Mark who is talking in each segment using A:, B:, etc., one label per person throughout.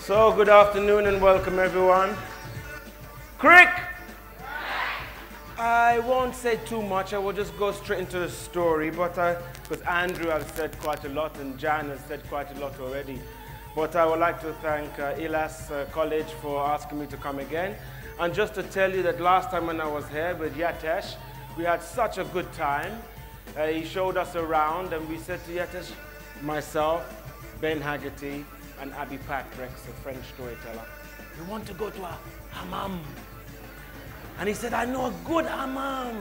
A: So, good afternoon and welcome everyone. Crick! I won't say too much, I will just go straight into the story, but because Andrew has said quite a lot and Jan has said quite a lot already. But I would like to thank İhlas Koleji for asking me to come again. And just to tell you that last time when I was here with Yatesh, we had such a good time. He showed us around and we said to Yatesh, myself, Ben Haggerty, and Abby Patrick, a French storyteller, we want to go to a hammam. And he said, I know a good hammam,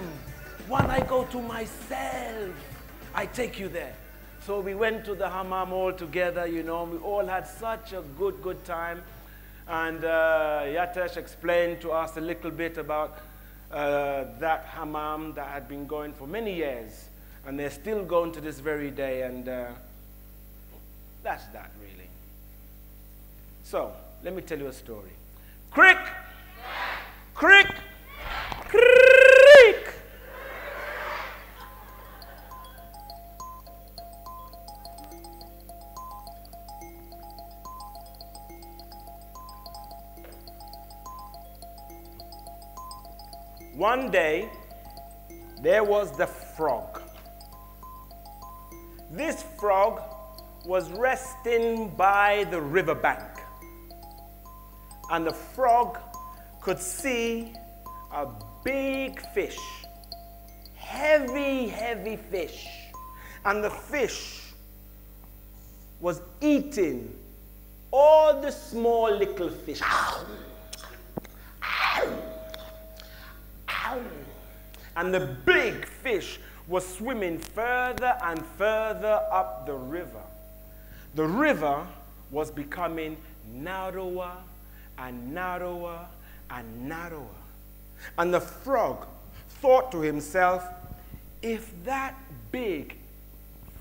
A: one I go to myself. I take you there. So we went to the hammam all together, you know, we all had such a good time. And Yatesh explained to us a little bit about that hammam that had been going for many years. And they're still going to this very day, and that's that really. So, let me tell you a story. Crick! Crick! Crick! One day, there was the frog. This frog was resting by the riverbank. And the frog could see a big fish, heavy fish. And the fish was eating all the small little fish. And the big fish was swimming further and further up the river. The river was becoming narrower and narrower and narrower. And the frog thought to himself, if that big,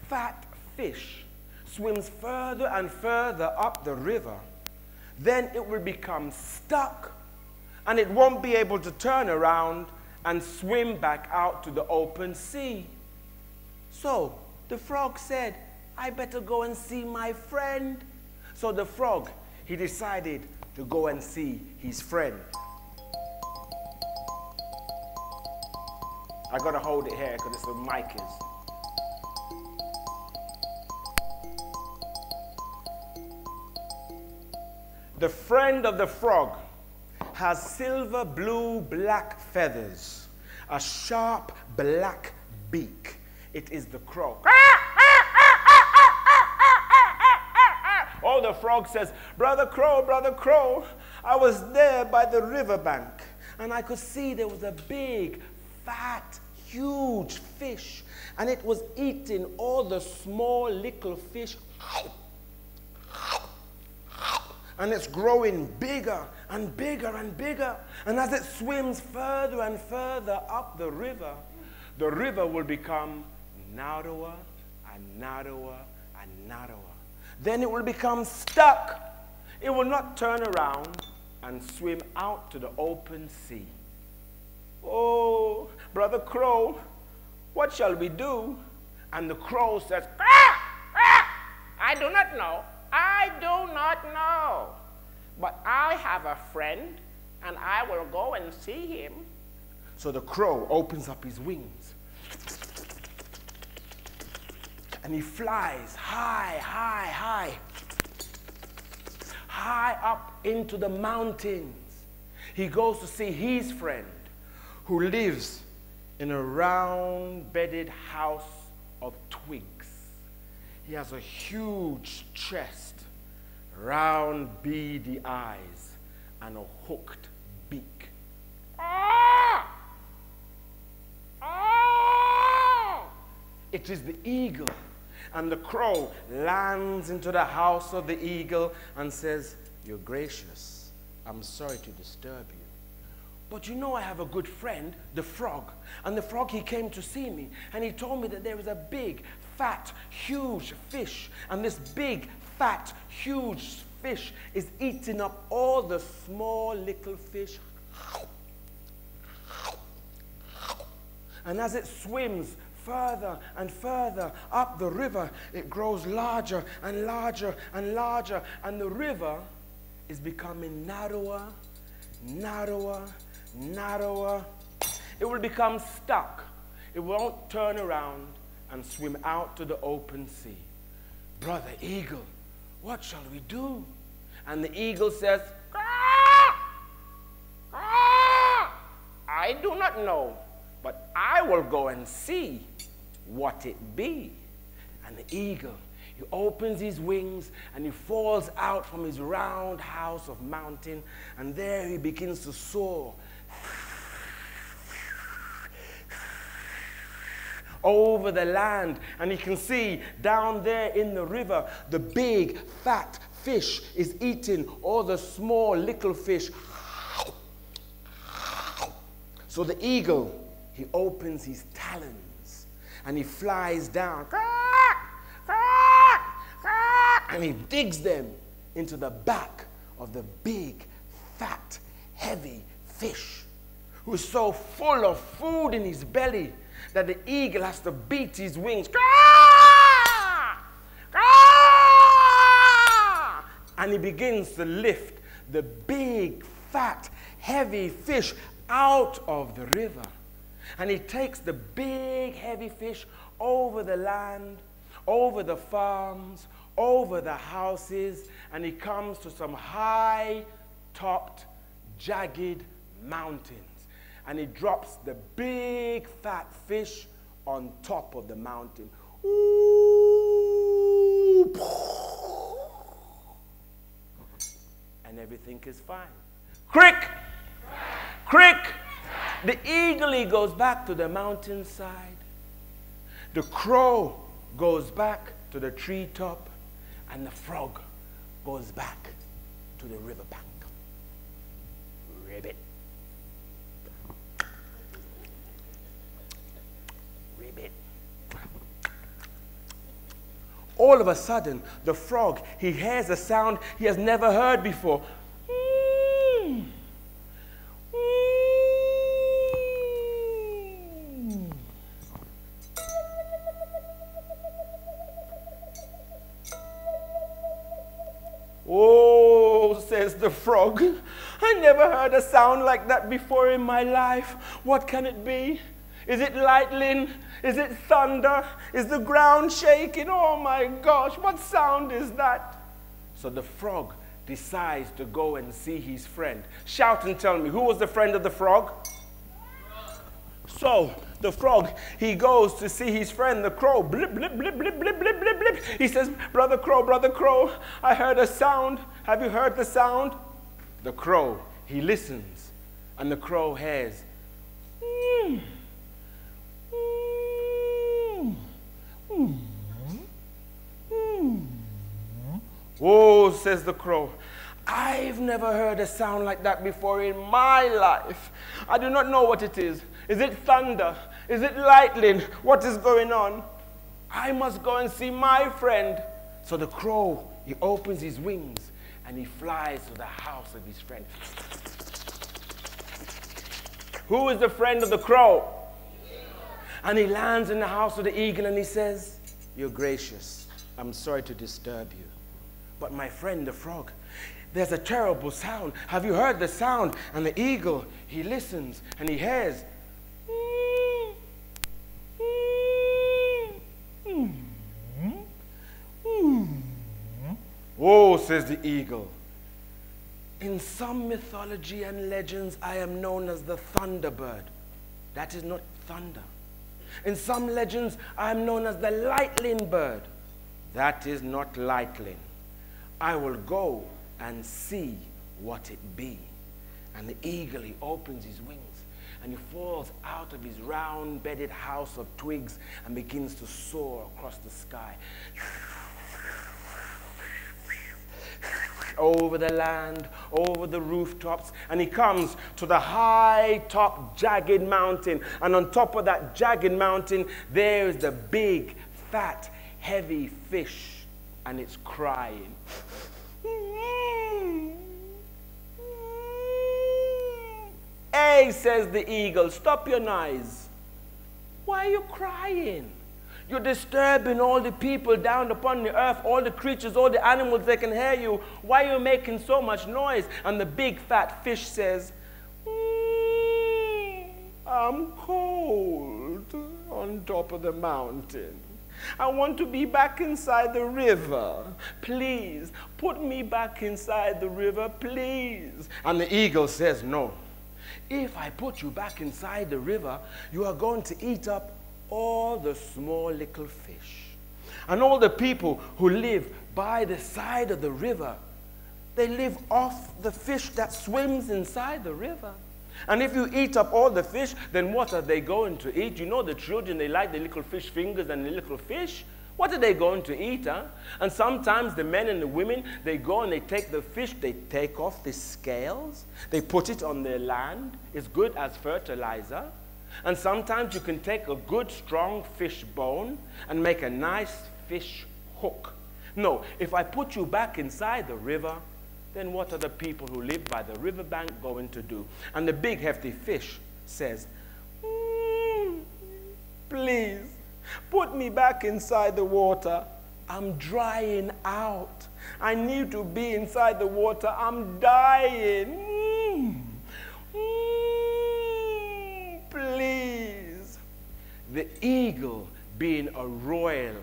A: fat fish swims further and further up the river, then it will become stuck and it won't be able to turn around and swim back out to the open sea. So the frog said, I better go and see my friend. So the frog, he decided to go and see his friend. I gotta hold it here because it's the mic is. The friend of the frog has silver, blue, black feathers, a sharp black beak. It is the crow. Oh, the frog says, Brother Crow, I was there by the riverbank, and I could see there was a big, fat, huge fish, and it was eating all the small little fish. And it's growing bigger and bigger and bigger. And as it swims further and further up the river will become narrower and narrower and narrower. Then it will become stuck. It will not turn around and swim out to the open sea. Oh, Brother Crow, what shall we do? And the crow says, I do not know. I do not know. But I have a friend, and I will go and see him. So the crow opens up his wings. And he flies high up into the mountains. He goes to see his friend who lives in a round-bedded house of twigs. He has a huge chest, round beady eyes, and a hooked beak. It is the eagle. And the crow lands into the house of the eagle and says, You're gracious. I'm sorry to disturb you. But you know I have a good friend, the frog. And the frog, he came to see me. And he told me that there is a big, fat, huge fish. And this big, fat, huge fish is eating up all the small little fish. And as it swims further and further up the river, it grows larger and larger and larger. And the river is becoming narrower, narrower, narrower. It will become stuck. It won't turn around and swim out to the open sea. Brother eagle, what shall we do? And the eagle says, I do not know, but I will go and see what it be. And the eagle, he opens his wings and he falls out from his round house of mountain, and there he begins to soar over the land. And you can see down there in the river, the big fat fish is eating all the small little fish. So the eagle, he opens his talons and he flies down and he digs them into the back of the big, fat, heavy fish, who is so full of food in his belly that the eagle has to beat his wings. And he begins to lift the big, fat, heavy fish out of the river. And he takes the big, heavy fish over the land, over the farms, over the houses, and he comes to some high-topped, jagged mountains. And he drops the big, fat fish on top of the mountain. Ooh. And everything is fine. Crick! Crick! The eagle, he goes back to the mountainside. The crow goes back to the treetop. And the frog goes back to the riverbank. Ribbit. Ribbit. All of a sudden, the frog, he hears a sound he has never heard before. Oh, says the frog, I never heard a sound like that before in my life. What can it be? Is it lightning? Is it thunder? Is the ground shaking? Oh my gosh, what sound is that? So the frog decides to go and see his friend. Shout and tell me, who was the friend of the frog? So the frog, he goes to see his friend, the crow. Blip, blip, blip, blip, blip, blip, blip, blip. He says, Brother Crow, I heard a sound. Have you heard the sound? The crow, he listens, and the crow hears, Oh, says the crow, I've never heard a sound like that before in my life. I do not know what it is. Is it thunder? Is it lightning? What is going on? I must go and see my friend. So the crow, he opens his wings and he flies to the house of his friend. Who is the friend of the crow? And he lands in the house of the eagle and he says, You're gracious. I'm sorry to disturb you. But my friend, the frog, there's a terrible sound. Have you heard the sound? And the eagle, he listens and he hears. Oh, says the eagle. In some mythology and legends, I am known as the thunderbird. That is not thunder. In some legends, I am known as the lightning bird. That is not lightning. I will go and see what it be. And the eagle, he opens his wings and he falls out of his round-bedded house of twigs and begins to soar across the sky. Over the land, over the rooftops, and he comes to the high-top jagged mountain. And on top of that jagged mountain, there's the big, fat, heavy fish, and it's crying. Hey, says the eagle, stop your noise. Why are you crying? You're disturbing all the people down upon the earth, all the creatures, all the animals, they can hear you. Why are you making so much noise? And the big fat fish says, I'm cold on top of the mountain. I want to be back inside the river. Please, put me back inside the river, please. And the eagle says, no. If I put you back inside the river, you are going to eat up all the small little fish. And all the people who live by the side of the river, they live off the fish that swims inside the river. And if you eat up all the fish, then what are they going to eat? You know the children, they like the little fish fingers and the little fish. What are they going to eat, huh? And sometimes the men and the women, they go and they take the fish, they take off the scales, they put it on their land. It's good as fertilizer. And sometimes you can take a good strong fish bone and make a nice fish hook. No, if I put you back inside the river, then what are the people who live by the riverbank going to do? And the big hefty fish says, please, put me back inside the water. I'm drying out. I need to be inside the water. I'm dying. Please. The eagle, being a royal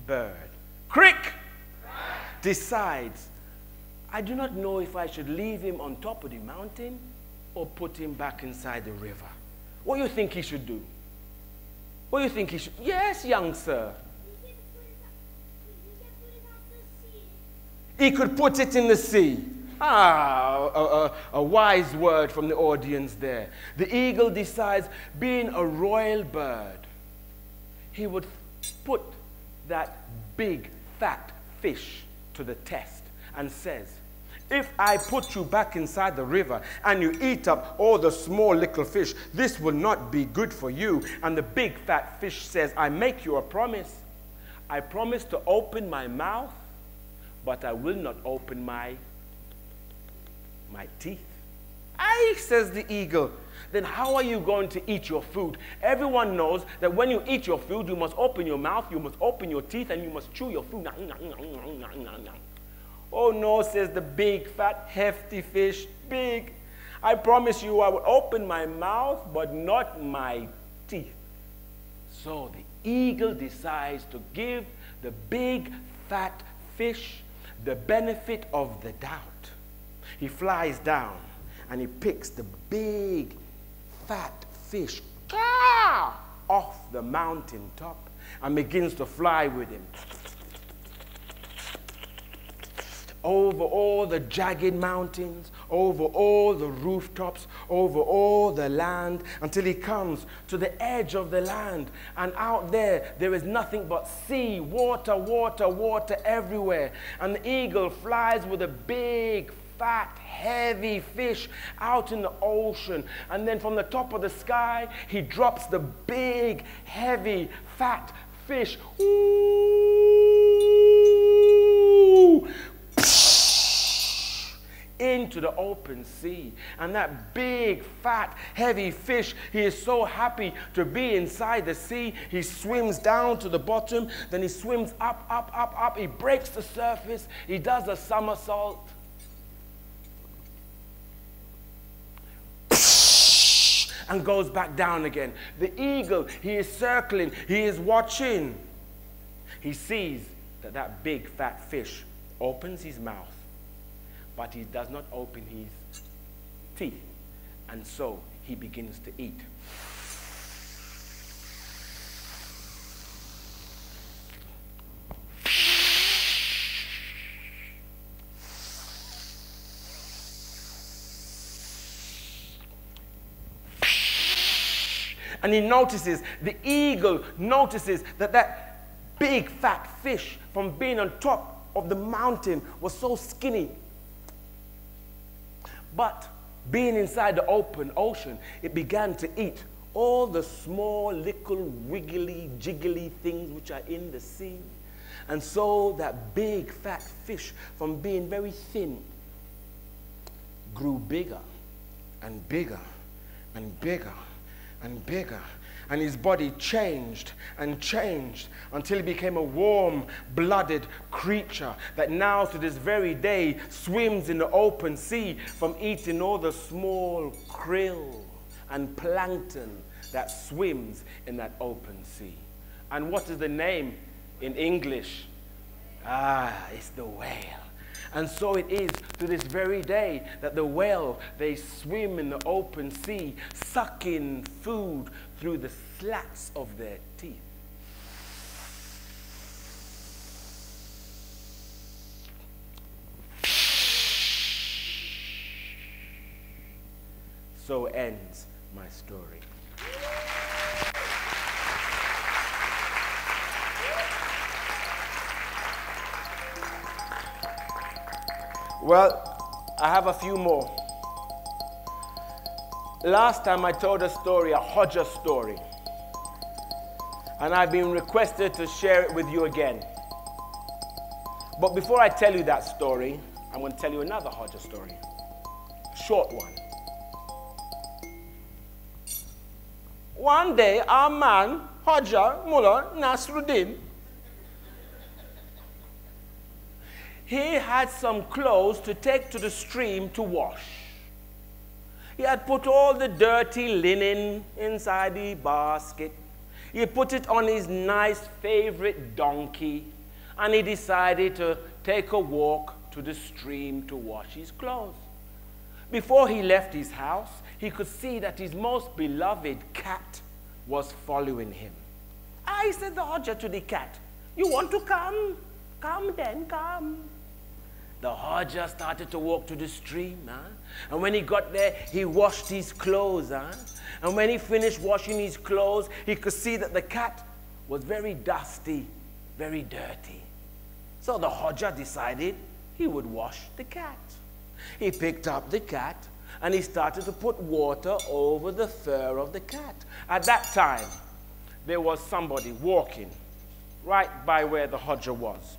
A: bird, crick, decides, I do not know if I should leave him on top of the mountain or put him back inside the river. What do you think he should do? What do you think he should? Yes, young sir. He could put it in the sea. A wise word from the audience there. The eagle decides, being a royal bird, he would put that big fat fish to the test and says, if I put you back inside the river and you eat up all the small little fish, this will not be good for you. And the big fat fish says, I make you a promise. I promise to open my mouth, but I will not open my teeth. Aye, says the eagle. Then how are you going to eat your food? Everyone knows that when you eat your food, you must open your mouth, you must open your teeth, and you must chew your food. Oh no, says the big, fat, hefty fish, big. I promise you I will open my mouth, but not my teeth. So the eagle decides to give the big, fat fish the benefit of the doubt. He flies down and he picks the big, fat fish off the mountain top and begins to fly with him over all the jagged mountains, over all the rooftops, over all the land, until he comes to the edge of the land. And out there, there is nothing but sea, water, water, water everywhere. And the eagle flies with a big, fat, heavy fish out in the ocean. And then from the top of the sky, he drops the big, heavy, fat fish. Ooh! Into the open sea. And that big, fat, heavy fish, he is so happy to be inside the sea. He swims down to the bottom, then he swims up, up, up, up. He breaks the surface. He does a somersault. And goes back down again. The eagle, he is circling. He is watching. He sees that that big, fat fish opens his mouth, but he does not open his teeth. And so he begins to eat. And he notices, the eagle notices that that big fat fish from being on top of the mountain was so skinny. But being inside the open ocean, it began to eat all the small little wiggly jiggly things which are in the sea. And so that big fat fish, from being very thin, grew bigger and bigger and bigger and bigger. and his body changed and changed until he became a warm-blooded creature that now to this very day swims in the open sea from eating all the small krill and plankton that swims in that open sea. And what is the name in English? It's the whale. And so it is to this very day that the whale, they swim in the open sea, sucking food through the slats of their teeth. So ends my story. Well, I have a few more. Last time I told a story, a Hodja story. And I've been requested to share it with you again. But before I tell you that story, I'm going to tell you another Hodja story. A short one. One day, our man, Hodja Mullah Nasruddin, he had some clothes to take to the stream to wash. He had put all the dirty linen inside the basket. He put it on his nice favorite donkey, and he decided to take a walk to the stream to wash his clothes. Before he left his house, he could see that his most beloved cat was following him. I said the Hodja to the cat, "You want to come? Come then, come." The Hodja started to walk to the stream, and when he got there, he washed his clothes. And when he finished washing his clothes, he could see that the cat was very dusty, very dirty. So the Hodja decided he would wash the cat. He picked up the cat, and he started to put water over the fur of the cat. At that time, there was somebody walking right by where the Hodja was.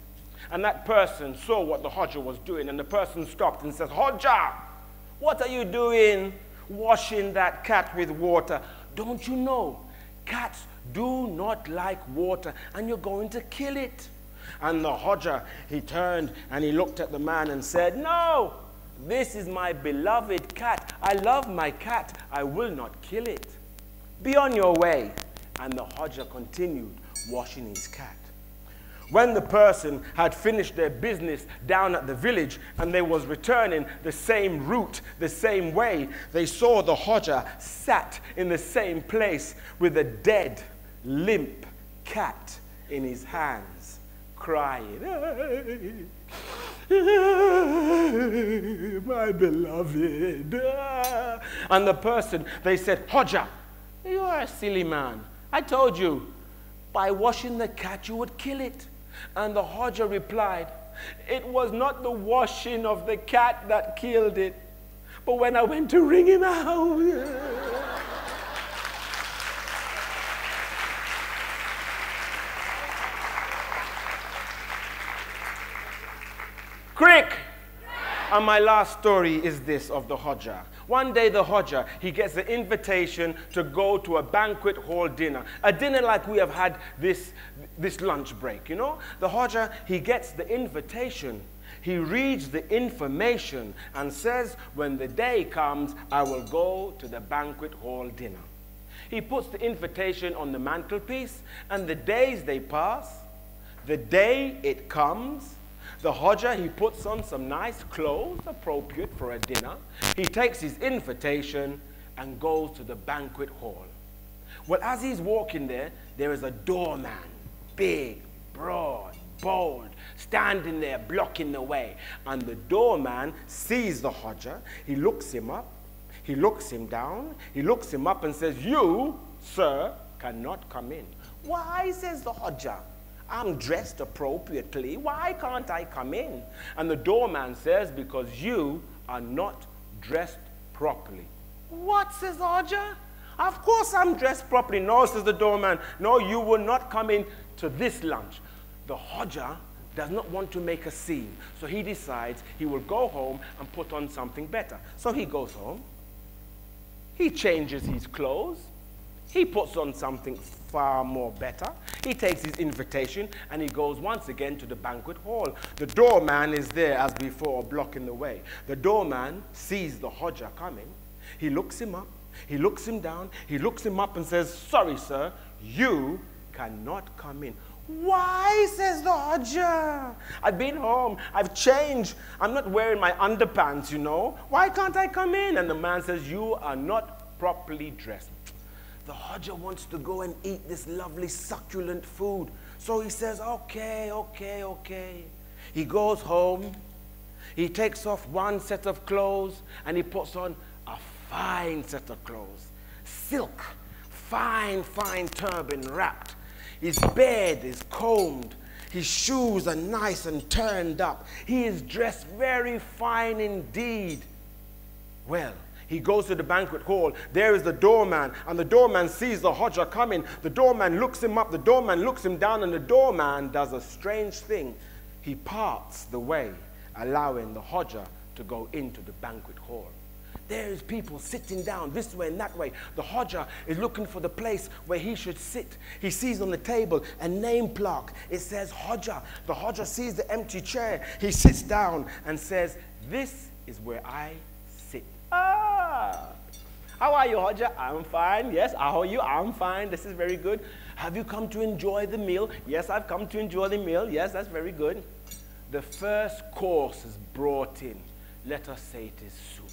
A: And that person saw what the Hodja was doing, and the person stopped and said, "Hodja, what are you doing washing that cat with water? Don't you know cats do not like water, and you're going to kill it?" And the Hodja, he turned and he looked at the man and said, "No, this is my beloved cat. I love my cat. I will not kill it. Be on your way." And the Hodja continued washing his cat. When the person had finished their business down at the village and they was returning the same route, the same way, they saw the Hodja sat in the same place with a dead, limp cat in his hands, crying, "My beloved." And the person, they said, "Hodja, you are a silly man. I told you, by washing the cat you would kill it." And the Hodja replied, "It was not the washing of the cat that killed it, but when I went to wring him out." Quick! And my last story is this of the Hodja. One day the Hodja, he gets an invitation to go to a banquet hall dinner. A dinner like we have had this lunch break, you know. The Hodja, he gets the invitation. He reads the information and says, "When the day comes, I will go to the banquet hall dinner." He puts the invitation on the mantelpiece, and the days they pass. The day it comes, the Hodja, he puts on some nice clothes appropriate for a dinner. He takes his invitation and goes to the banquet hall. Well, as he's walking there, there is a doorman, big, broad, bold, standing there blocking the way. And the doorman sees the Hodja. He looks him up. He looks him down. He looks him up and says, "You, sir, cannot come in." "Why?" says the Hodja. "I'm dressed appropriately. Why can't I come in?" And the doorman says, "Because you are not dressed properly." "What?" says the Hodja. "Of course I'm dressed properly." "No," says the doorman. "No, you will not come in to this lunch." The Hodja does not want to make a scene, so he decides he will go home and put on something better. So he goes home. He changes his clothes. He puts on something far more better. He takes his invitation and he goes once again to the banquet hall. The doorman is there as before, blocking the way. The doorman sees the Hodja coming. He looks him up, he looks him down, he looks him up and says, "Sorry, sir, you cannot come in." "Why?" says the Hodja. "I've been home, I've changed, I'm not wearing my underpants, you know. Why can't I come in?" And the man says, "You are not properly dressed." The Hodja wants to go and eat this lovely succulent food. So he says, okay. He goes home, he takes off one set of clothes and he puts on a fine set of clothes. Silk, fine turban wrapped. His beard is combed. His shoes are nice and turned up. He is dressed very fine indeed. Well, he goes to the banquet hall. There is the doorman, and the doorman sees the Hodja coming. The doorman looks him up, the doorman looks him down, and the doorman does a strange thing. He parts the way, allowing the Hodja to go into the banquet hall. There is people sitting down this way and that way. The Hodja is looking for the place where he should sit. He sees on the table a name plaque. It says Hodja. The Hodja sees the empty chair. He sits down and says, "This is where I sit." "Ah, how are you, Hodja?" "I'm fine." "Yes, how are you?" "I'm fine. This is very good." "Have you come to enjoy the meal?" "Yes, I've come to enjoy the meal." "Yes, that's very good." The first course is brought in. Let us say it is soup.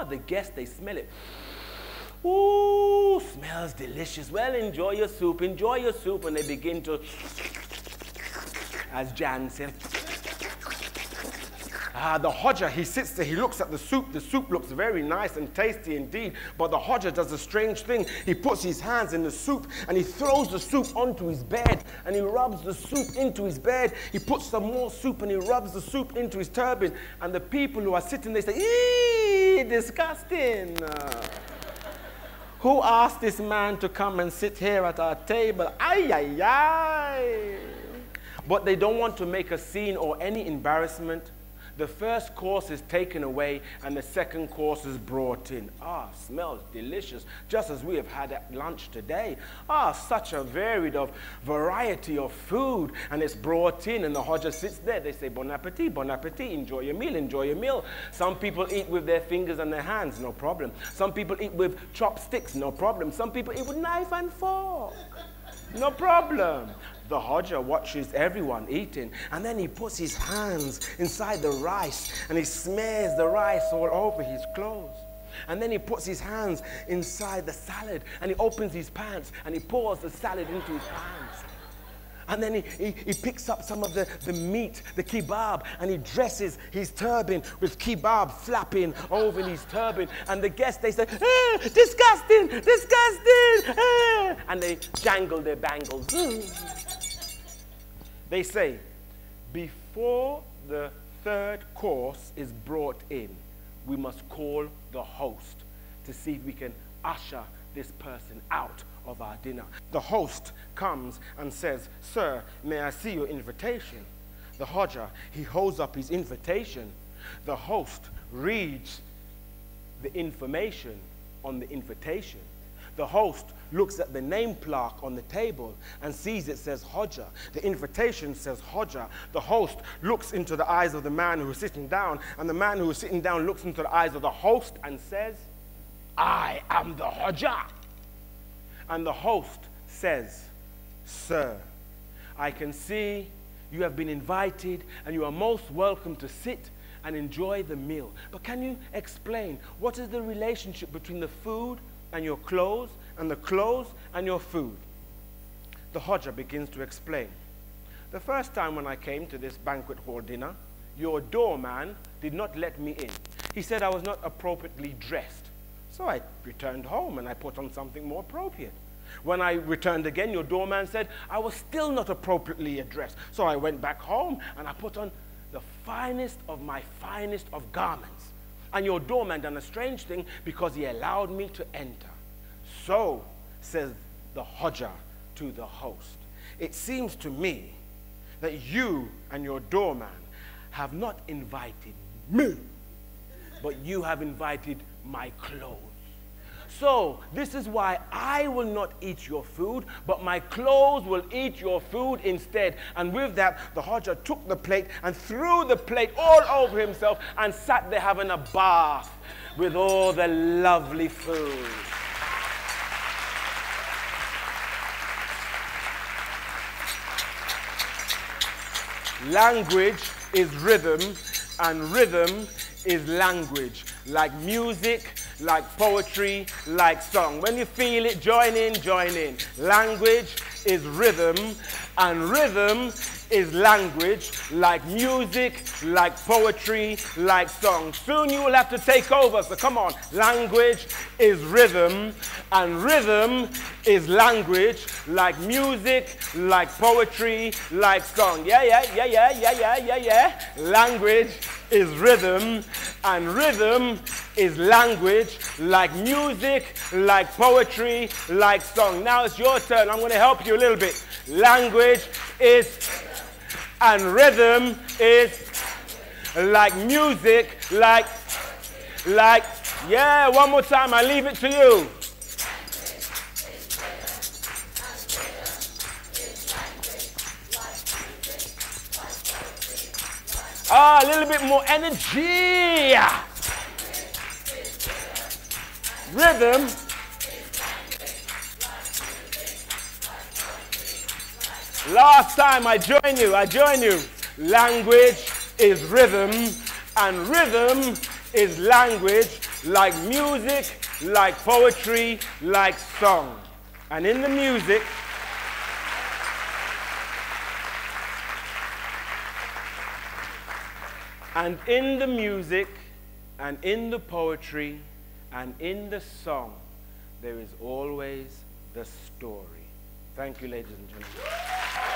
A: The guests, they smell it. "Ooh, smells delicious." "Well, enjoy your soup, enjoy your soup." And they begin to, as Jan said, the Hodja, he sits there, he looks at the soup. The soup looks very nice and tasty indeed, but the Hodja does a strange thing. He puts his hands in the soup and he throws the soup onto his bed and he rubs the soup into his bed. He puts some more soup and he rubs the soup into his turban. And the people who are sitting there say, "Eee, disgusting. Who asked this man to come and sit here at our table? Ay, ay, ay." But they don't want to make a scene or any embarrassment. The first course is taken away and the second course is brought in. Smells delicious, just as we have had at lunch today. Such a variety of food. And it's brought in and the Hodja sits there. They say, "Bon appetit, bon appetit, enjoy your meal, enjoy your meal." Some people eat with their fingers and their hands, no problem. Some people eat with chopsticks, no problem. Some people eat with knife and fork, no problem. The Hodja watches everyone eating, and then he puts his hands inside the rice, and he smears the rice all over his clothes. And then he puts his hands inside the salad, and he opens his pants, and he pours the salad into his pants. And then he picks up some of the meat, the kebab, and he dresses his turban with kebab flapping over his turban. And the guests, they say, "Disgusting, disgusting." And they jangle their bangles. They say, before the third course is brought in, we must call the host to see if we can usher this person out of our dinner. The host comes and says, "Sir, may I see your invitation?" The Hodja, he holds up his invitation. The host reads the information on the invitation. The host looks at the name plaque on the table and sees it says Hodja. The invitation says Hodja. The host looks into the eyes of the man who is sitting down, and the man who is sitting down looks into the eyes of the host and says, "I am the Hodja." And the host says, "Sir, I can see you have been invited and you are most welcome to sit and enjoy the meal. But can you explain what is the relationship between the food and your clothes and the clothes and your food?" The Hodja begins to explain. "The first time when I came to this banquet hall dinner, your doorman did not let me in. He said I was not appropriately dressed. So I returned home and I put on something more appropriate. When I returned again, your doorman said I was still not appropriately dressed. So I went back home and I put on the finest of my finest of garments. And your doorman done a strange thing because he allowed me to enter. So, says the Hodja to the host, it seems to me that you and your doorman have not invited me, but you have invited my clothes. So this is why I will not eat your food, but my clothes will eat your food instead. And with that, the Hodja took the plate and threw the plate all over himself and sat there having a bath with all the lovely food. Language is rhythm, and rhythm is language. Like music, like poetry, like song. When you feel it, join in, join in. Language is rhythm, and rhythm is language, like music, like poetry, like song. Soon you will have to take over, so come on. Language is rhythm, and rhythm is language, like music, like poetry, like song. Yeah. Language is rhythm, and rhythm is language, like music, like poetry, like song. Now it's your turn. I'm going to help you a little bit. Language is, and rhythm is, like music, like, yeah, one more time. I leave it to you. A little bit more energy. Rhythm. Last time, I join you. Language is rhythm, and rhythm is language, like music, like poetry, like song. And in the music, and in the music, and in the poetry, and in the song, there is always the story. Thank you, ladies and gentlemen.